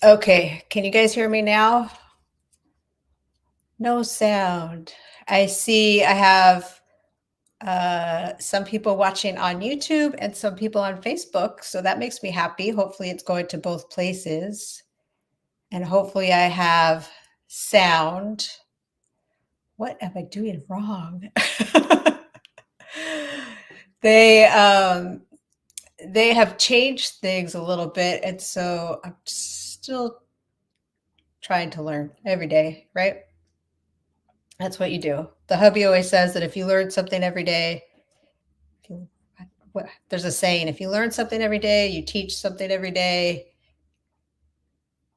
Okay, can you guys hear me now? No sound. I see I have some people watching on YouTube and some people on Facebook, so that makes me happy. Hopefully, it's going to both places, and hopefully, I have sound. What am I doing wrong? they um, they have changed things a little bit, and so I'm still trying to learn every day, right? That's what you do. The hubby always says that if you learn something every day, if you, there's a saying, if you learn something every day, you teach something every day,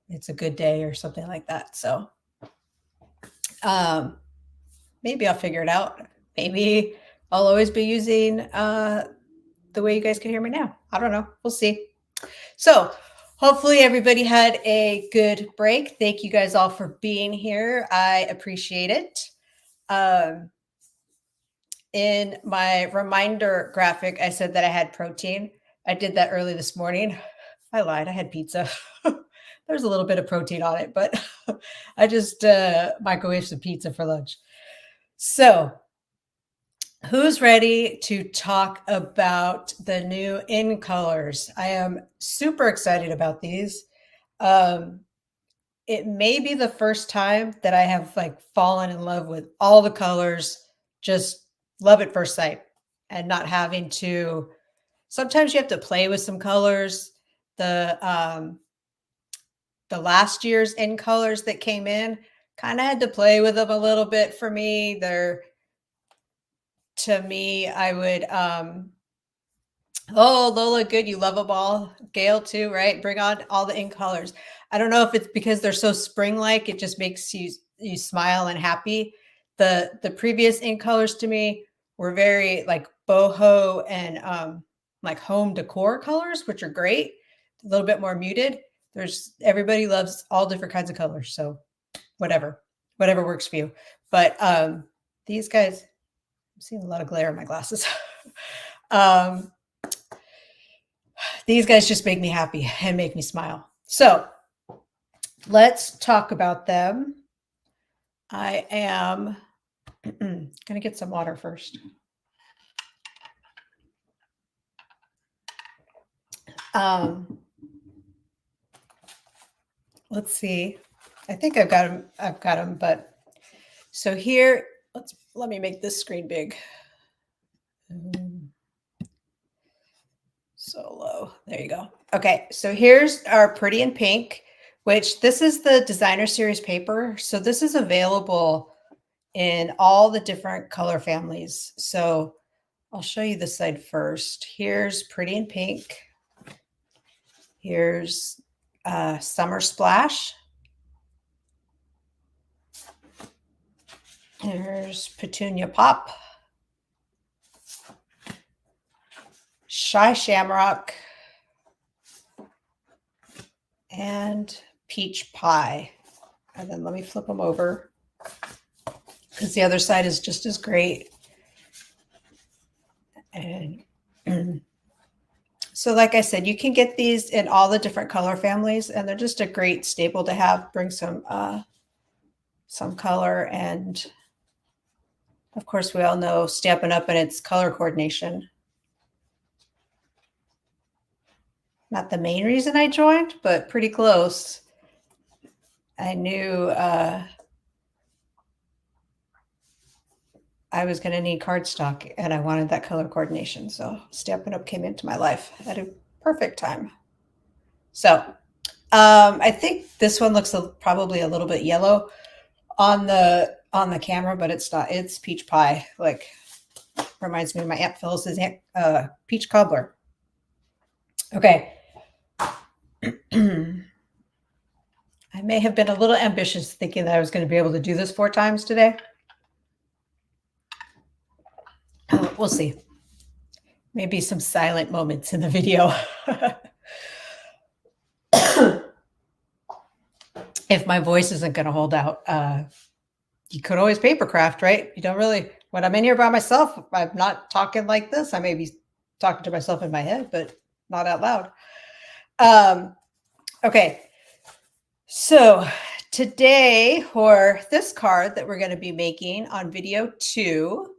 it's a good day or something like that. So um, maybe I'll figure it out. Maybe I'll always be using the way you guys can hear me now. I don't know. We'll see. So hopefully everybody had a good break. Thank you guys all for being here. I appreciate it. Um, in my reminder graphic, I said that I had protein. I did that early this morning. I lied. I had pizza. There's a little bit of protein on it, but I just microwaved some pizza for lunch. So, who's ready to talk about the new in colors? I am super excited about these. Um, it may be the first time that I have like fallen in love with all the colors, just love at first sight and not having to sometimes you have to play with some colors. The last year's in colors that came in kind of had to play with them a little bit for me. They're to me, I would oh, Lola, good. You love a ball. Gail, too, right? Bring on all the in colors. I don't know if it's because they're so spring-like, it just makes you smile and happy. The previous in colors to me were very like boho and like home decor colors, which are great. A little bit more muted. There's everybody loves all different kinds of colors, so whatever works for you. But these guys, I'm seeing a lot of glare in my glasses. um, these guys just make me happy and make me smile. So let's talk about them. I am going to get some water first. Um, let's see. I think I've got them. I've got them. But so here, let me make this screen big. So low. There you go. Okay, so here's our Pretty in Pink, which this is the designer series paper. So this is available in all the different color families. So I'll show you this side first. Here's Pretty in Pink. Here's Summer Splash. Here's Petunia Pop. Shy Shamrock. And Peach Pie. And then let me flip them over because the other side is just as great. And so like I said, you can get these in all the different color families, and they're just a great staple to have. Bring some color, and of course, we all know Stampin' Up! And its color coordination. Not the main reason I joined, but pretty close. I knew I was going to need cardstock, and I wanted that color coordination. So Stampin' Up! Came into my life at a perfect time. So I think this one looks probably a little bit yellow on the camera, but it's not. It's peach pie. Like reminds me of my Aunt Phyllis's peach cobbler. Okay. I may have been a little ambitious thinking that I was going to be able to do this 4 times today. We'll see. Maybe some silent moments in the video. If my voice isn't going to hold out, you could always papercraft, right? You don't really, when I'm in here by myself, I'm not talking like this. I may be talking to myself in my head, but not out loud. Okay. So today, for this card that we're going to be making on video 2.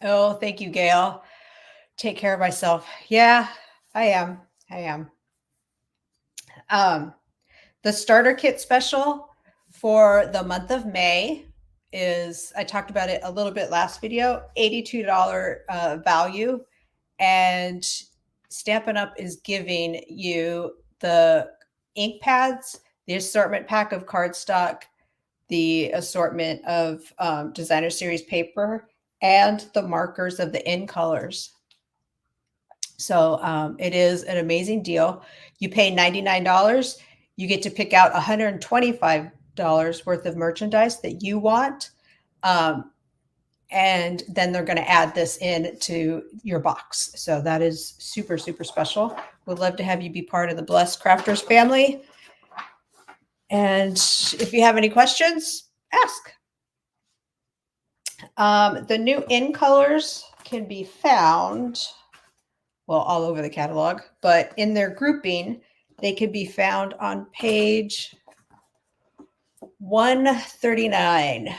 Oh, thank you, Gail. Take care of myself. Yeah, I am. The starter kit special for the month of May is, I talked about it a little bit last video, $82 value. And Stampin' Up! Is giving you the ink pads, the assortment pack of cardstock, the assortment of designer series paper, and the markers of the in colors. So it is an amazing deal. You pay $99. You get to pick out $125 worth of merchandise that you want. And then they're going to add this in to your box. So that is super, super special. Would love to have you be part of the Blessed Crafters family. And if you have any questions, ask. The new in colors can be found, well, all over the catalog, but in their grouping, they can be found on page 139.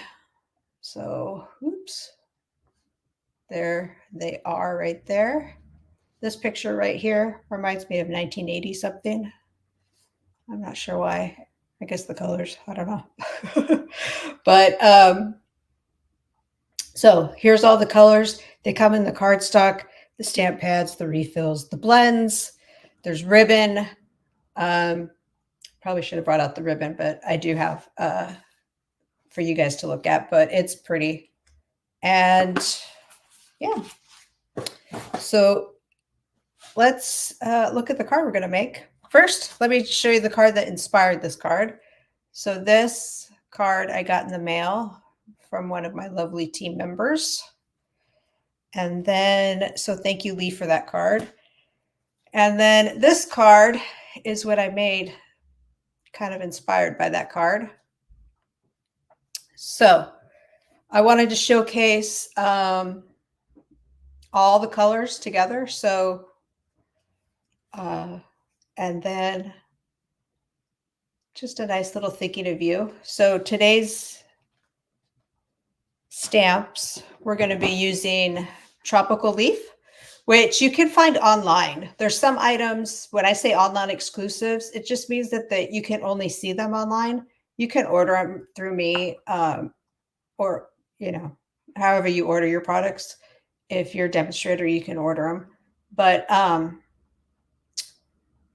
So, oops. There they are right there. This picture right here reminds me of 1980 something. I'm not sure why. I guess the colors, I don't know. But so here's all the colors. They come in the cardstock, the stamp pads, the refills, the blends. There's ribbon. Probably should have brought out the ribbon, but I do have for you guys to look at, but it's pretty. And yeah. So let's look at the card we're going to make. First, let me show you the card that inspired this card. So this card I got in the mail from one of my lovely team members. And then, so thank you, Lee, for that card. And then this card is what I made, kind of inspired by that card. So I wanted to showcase all the colors together. So, and then just a nice little thinking of you. So today's stamps, we're going to be using Tropical Leaf, which you can find online. There's some items, when I say online exclusives, it just means that you can only see them online. You can order them through me, or, you know, however you order your products. If you're a demonstrator, you can order them. But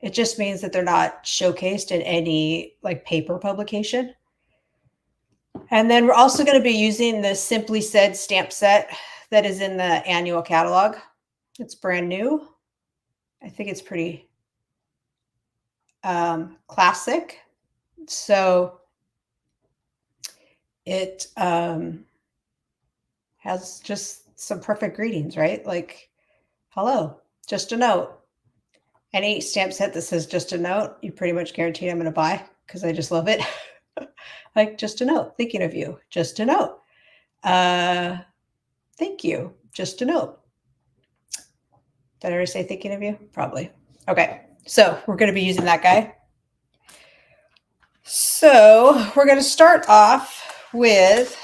it just means that they're not showcased in any like paper publication. And then we're also going to be using the Simply Said stamp set that is in the annual catalog. It's brand new. I think it's pretty classic. So it has just some perfect greetings, right? Like, hello, just a note. Any stamp set that says just a note, you pretty much guarantee I'm going to buy because I just love it. Like, just a note, thinking of you, just a note. Thank you, just a note. Did I already say thinking of you? Probably. Okay, so we're going to be using that guy. So we're going to start off with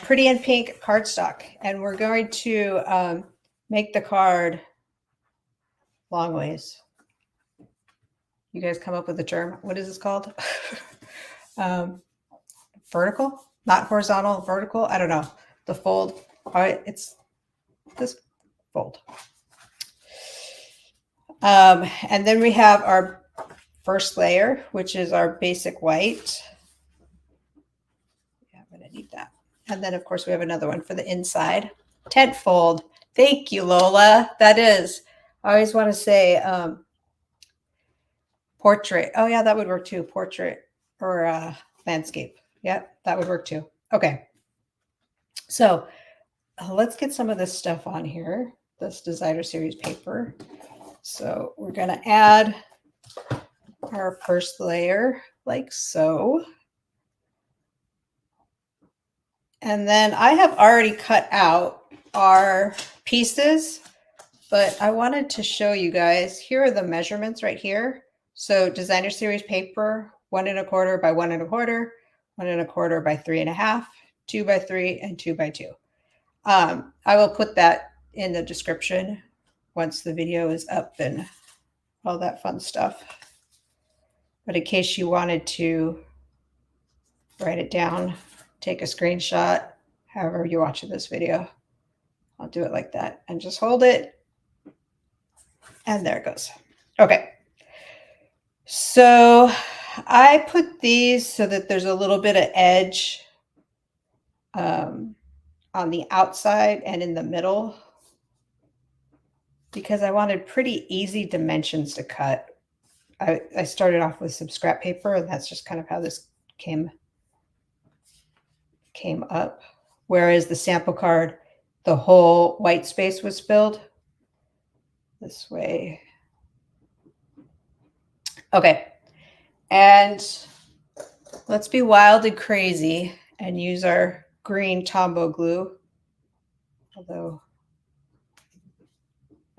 Pretty in Pink cardstock, and we're going to make the card long ways. You guys come up with a term. What is this called? Vertical, not horizontal, vertical. I don't know. The fold. All right, it's this fold. And then we have our first layer, which is our basic white. Yeah, I'm going to need that. And then, of course, we have another one for the inside. Tent fold. Thank you, Lola. That is. I always want to say portrait. Oh, yeah, that would work too. Portrait or landscape. Yeah, that would work too. Okay. So let's get some of this stuff on here, this designer series paper. So we're going to add our first layer like so. And then I have already cut out our pieces but I wanted to show you guys, here are the measurements right here. So designer series paper, 1¼ by 1¼ 1¼ by 3.5, 2 by 3, and 2 by 2. I will put that in the description once the video is up and all that fun stuff. But in case you wanted to write it down, take a screenshot, however you're watching this video, I'll do it like that and just hold it. And there it goes. Okay. So I put these so that there's a little bit of edge on the outside and in the middle, because I wanted pretty easy dimensions to cut. I started off with some scrap paper, and that's just kind of how this came up. Whereas the sample card, the whole white space was filled this way. Okay. And let's be wild and crazy and use our green Tombow glue. Although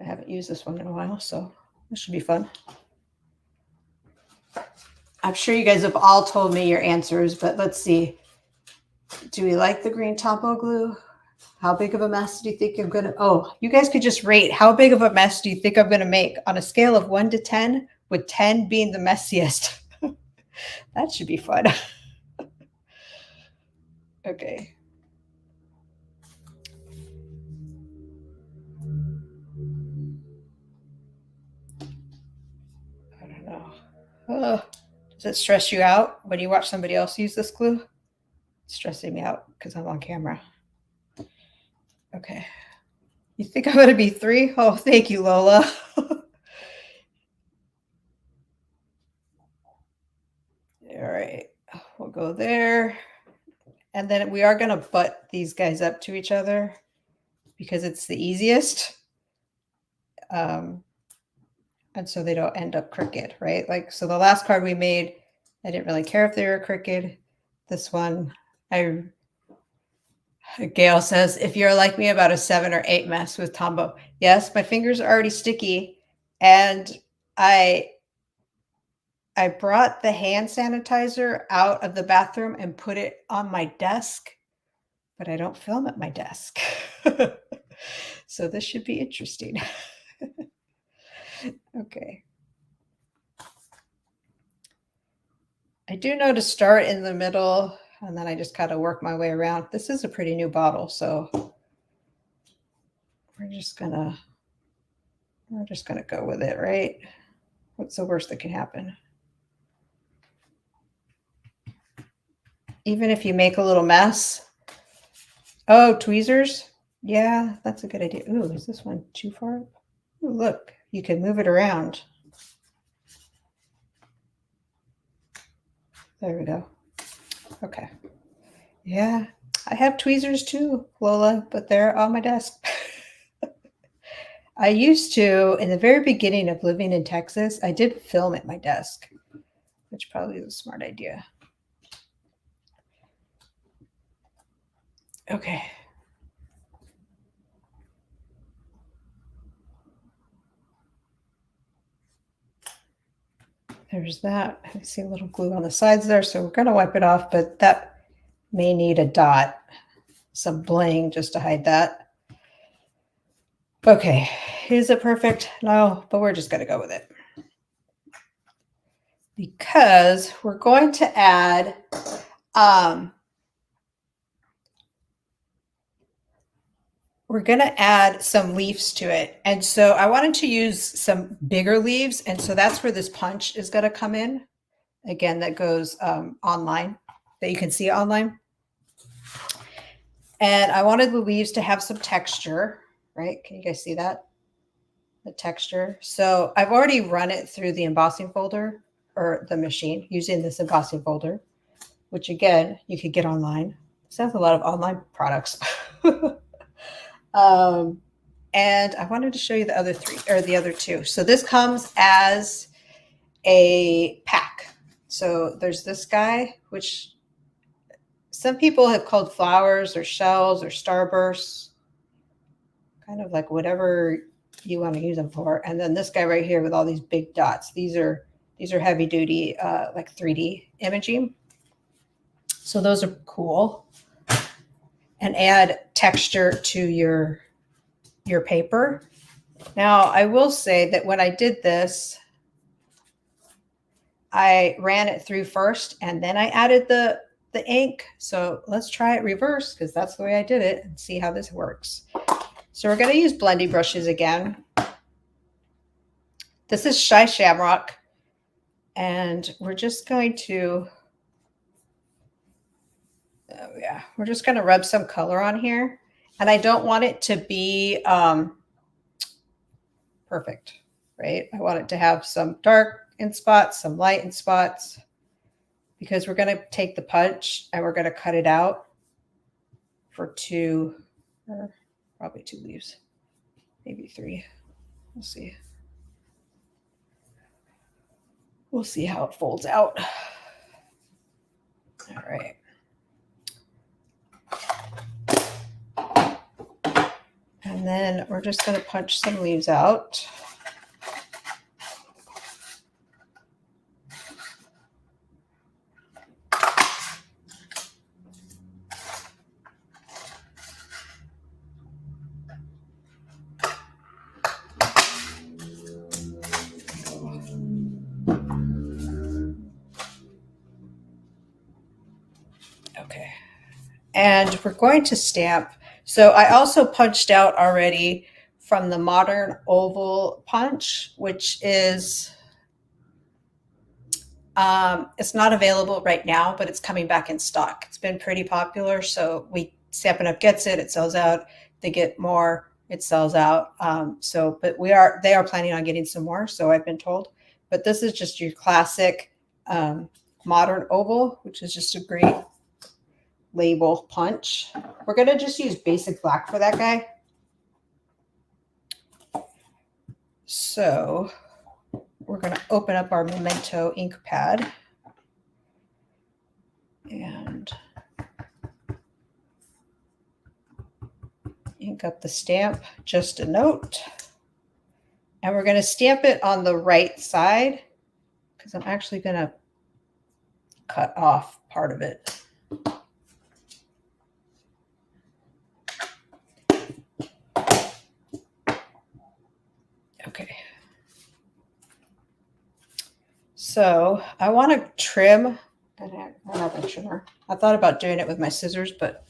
I haven't used this one in a while, so this should be fun. I'm sure you guys have all told me your answers, but let's see. Do we like the green Tombow glue? How big of a mess do you think I'm going to... Oh, you guys could just rate. How big of a mess do you think I'm going to make on a scale of 1 to 10, with 10 being the messiest? That should be fun. Okay. I don't know. Does it stress you out when you watch somebody else use this glue? It's stressing me out because I'm on camera. Okay. You think I'm going to be 3? Oh, thank you, Lola. All right. We'll go there. And then we are going to butt these guys up to each other because it's the easiest. And so they don't end up crooked, right? Like, so the last card we made, I didn't really care if they were crooked. This one, Gail says, if you're like me, about a 7 or 8 mess with Tombow. Yes, my fingers are already sticky. And I brought the hand sanitizer out of the bathroom and put it on my desk, but I don't film at my desk. So this should be interesting. Okay. I do know to start in the middle, and then I just kind of work my way around. This is a pretty new bottle, so we're just gonna go with it, right? What's the worst that can happen? Even if you make a little mess. Oh, tweezers. Yeah, that's a good idea. Ooh, is this one too far up? Ooh, look, you can move it around. There we go. Okay. Yeah, I have tweezers too, Lola, but they're on my desk. I used to, in the very beginning of living in Texas, I did film at my desk, which probably is a smart idea. Okay. There's that. I see a little glue on the sides there, so we're going to wipe it off, but that may need a dot, some bling just to hide that. Okay, is it perfect? No, but we're just going to go with it. Because we're going to add some leaves to it. And so I wanted to use some bigger leaves. And so that's where this punch is going to come in. Again, that goes online, that you can see online. And I wanted the leaves to have some texture, right? Can you guys see that? The texture. So I've already run it through the embossing folder, or the machine, using this embossing folder, which again, you could get online. This has a lot of online products. And I wanted to show you the other 3, or the other 2. So this comes as a pack. So there's this guy, which some people have called flowers or shells or starbursts, kind of like whatever you want to use them for. And then this guy right here with all these big dots. These are heavy duty, like 3D imaging. So those are cool. And add texture to your paper. Now, I will say that when I did this, I ran it through first and then I added the ink. So let's try it reverse because that's the way I did it and see how this works. So we're going to use blendy brushes again. This is Shy Shamrock. And we're just going to, oh yeah, we're just going to rub some color on here. And I don't want it to be perfect, right? I want it to have some dark in spots, some light in spots, because we're going to take the punch and we're going to cut it out for probably 2 leaves, maybe 3. We'll see. We'll see how it folds out. All right. And then we're just going to punch some leaves out. Okay. And we're going to stamp. So I also punched out already from the Modern Oval punch, which is, it's not available right now, but it's coming back in stock. It's been pretty popular. So Stampin' Up! Gets it, it sells out. They get more, it sells out. But they are planning on getting some more. So I've been told, but this is just your classic Modern Oval, which is just a great label punch. We're going to just use basic black for that guy. So we're going to open up our Memento ink pad and ink up the stamp, just a note. And we're going to stamp it on the right side because I'm actually going to cut off part of it. Okay. So I want to trim, and I don't have a trimmer. I thought about doing it with my scissors, but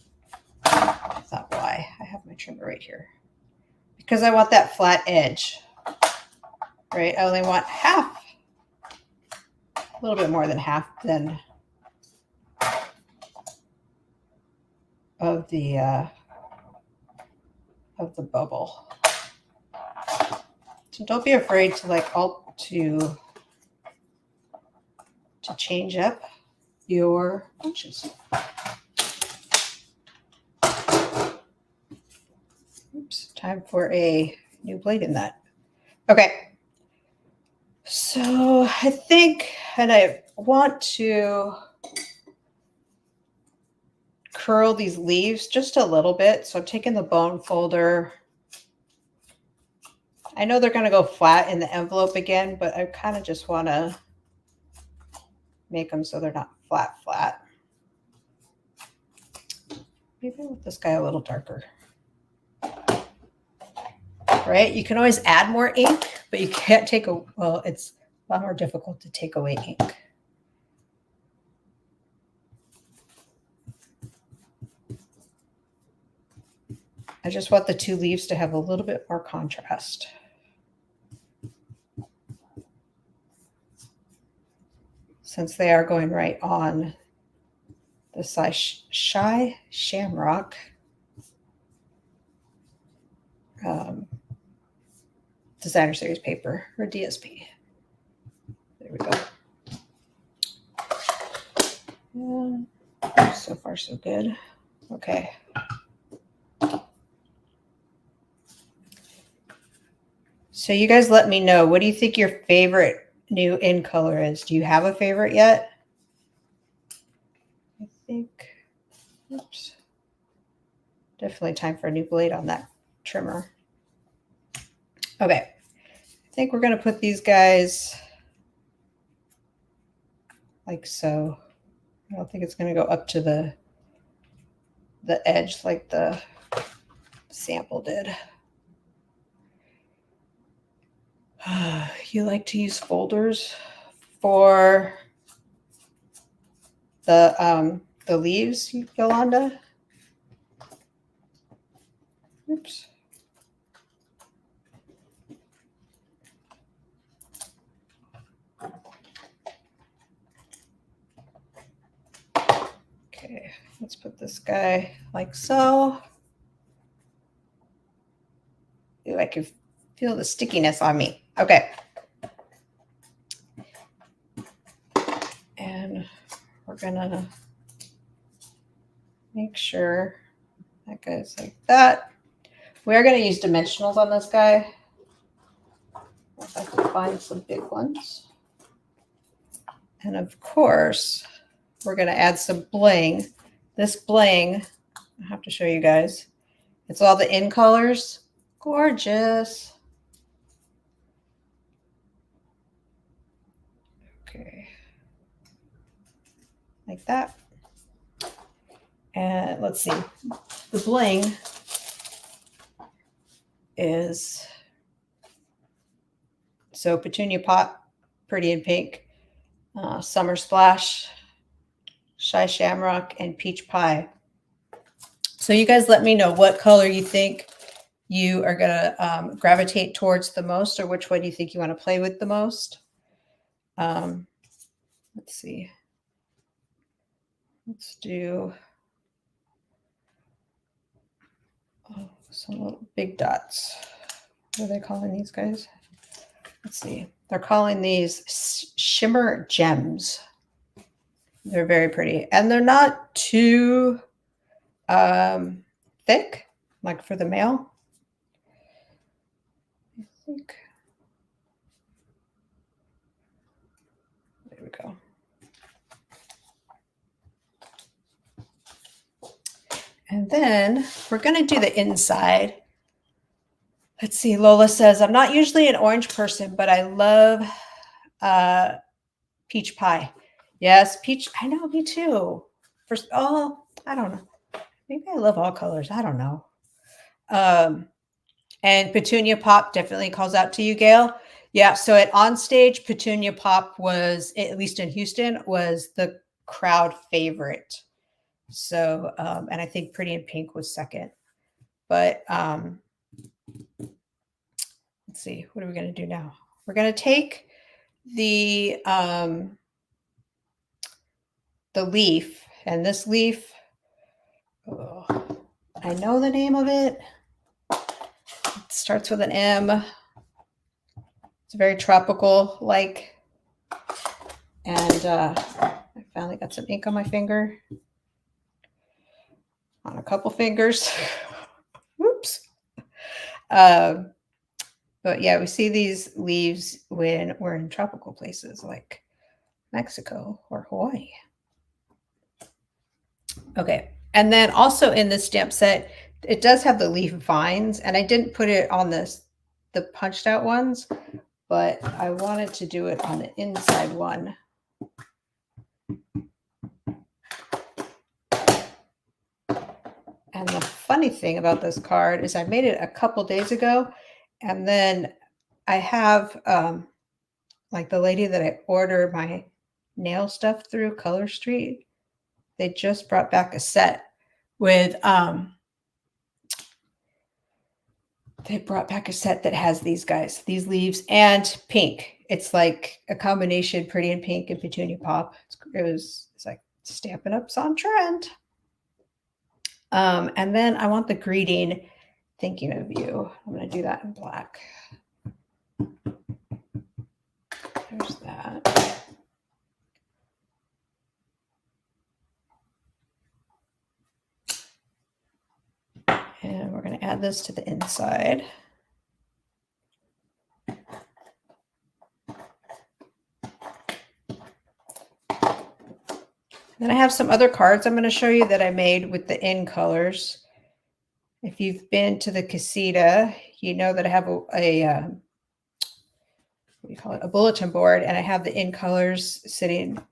I thought, why? I have my trimmer right here. Because I want that flat edge, right? I only want half, a little bit more than half then of the bubble. So don't be afraid to to change up your punches. Oops, time for a new blade in that. Okay. So I think, and I want to curl these leaves just a little bit. So I'm taking the bone folder. I know they're going to go flat in the envelope again, but I kind of just want to make them so they're not flat. Maybe with this guy a little darker. Right? You can always add more ink, but you can't take well, it's a lot more difficult to take away ink. I just want the 2 leaves to have a little bit more contrast. Since they are going right on the Shy Shamrock Designer Series paper, or DSP. There we go. Yeah, so far so good. Okay. So you guys let me know, what do you think your favorite new in color is? Do you have a favorite yet? I think, oops. Definitely time for a new blade on that trimmer. Okay. I think we're going to put these guys like so. I don't think it's going to go up to the edge like the sample did. You like to use folders for the leaves, Yolanda? Oops. Okay, let's put this guy like so. Ooh, I can feel the stickiness on me. Okay. And we're gonna make sure that goes like that. We're gonna use dimensionals on this guy. If I can find some big ones. And of course, we're gonna add some bling. This bling, I have to show you guys. It's all the in colors. Gorgeous. Okay. Like that. And let's see. The bling is so Petunia Pop, Pretty in Pink, Summer Splash, Shy Shamrock, and Peach Pie. So you guys let me know what color you think you are going to gravitate towards the most, or which one you think you want to play with the most. Let's see. Let's do some little big dots. What are they calling these guys? Let's see. They're calling these shimmer gems. They're very pretty. And they're not too thick, like for the male. I think. There we go. And then we're going to do the inside. Let's see. Lola says, I'm not usually an orange person, but I love peach pie. Yes, peach. I know, me too. First, oh, I don't know. Maybe I love all colors. I don't know. And Petunia Pop definitely calls out to you, Gail. Yeah, so at On Stage, Petunia Pop was, at least in Houston, was the crowd favorite. So, and I think Pretty in Pink was second. But let's see, what are we going to do now? We're going to take the leaf, and this leaf, oh, I know the name of it. It starts with an M. It's very tropical like. And I finally got some ink on my finger. On a couple fingers. Whoops. But yeah, we see these leaves when we're in tropical places like Mexico or Hawaii. Okay. And then also in this stamp set, it does have the leaf vines, and I didn't put it on the punched out ones, but I wanted to do it on the inside one. And the funny thing about this card is I made it a couple days ago, and then I have like the lady that I order my nail stuff through, Color Street, they just brought back a set with they brought back a set that has these guys, these leaves, and pink. It's like a combination Pretty in Pink and Petunia Pop. It's like Stampin' Up's on trend. And then I want the greeting, thinking of you. I'm going to do that in black. There's that. And we're going to add this to the inside. Then I have some other cards I'm going to show you that I made with the in colors. If you've been to the Casita, you know that I have what do you call it? A bulletin board, and I have the in colors sitting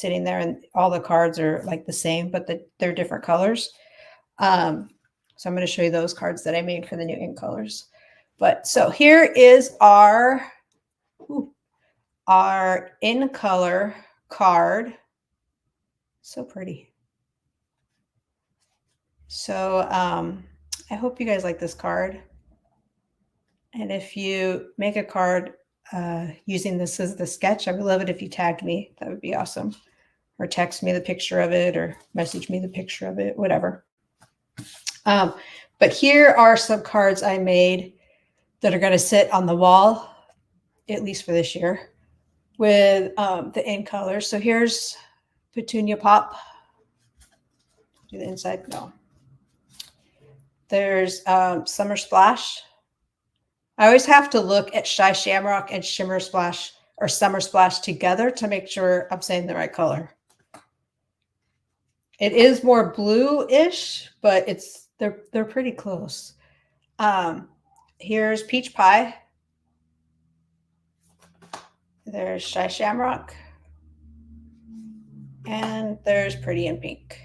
there, and all the cards are like the same, but they're different colors. So I'm going to show you those cards that I made for the new in colors. But so here is our in color card. So pretty. So I hope you guys like this card. And if you make a card using this as the sketch, I would love it if you tagged me. That would be awesome. Or text me the picture of it, or message me the picture of it, whatever. But here are some cards I made that are going to sit on the wall, at least for this year, with the in colors. So here's Petunia Pop. Do the inside? No. There's Summer Splash. I always have to look at Shy Shamrock and Shimmer Splash or Summer Splash together to make sure I'm saying the right color. It is more blue-ish, but they're pretty close. Here's Peach Pie. There's Shy Shamrock. And there's Pretty in Pink.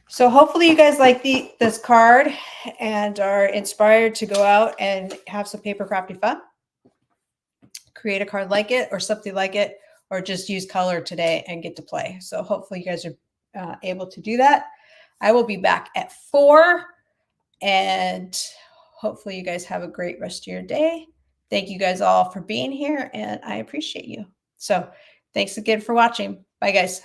So hopefully you guys like this card and are inspired to go out and have some paper crafty fun. Create a card like it or something like it, or just use color today and get to play. So hopefully you guys are able to do that. I will be back at 4, and hopefully you guys have a great rest of your day. Thank you guys all for being here, and I appreciate you. So thanks again for watching. Bye, guys.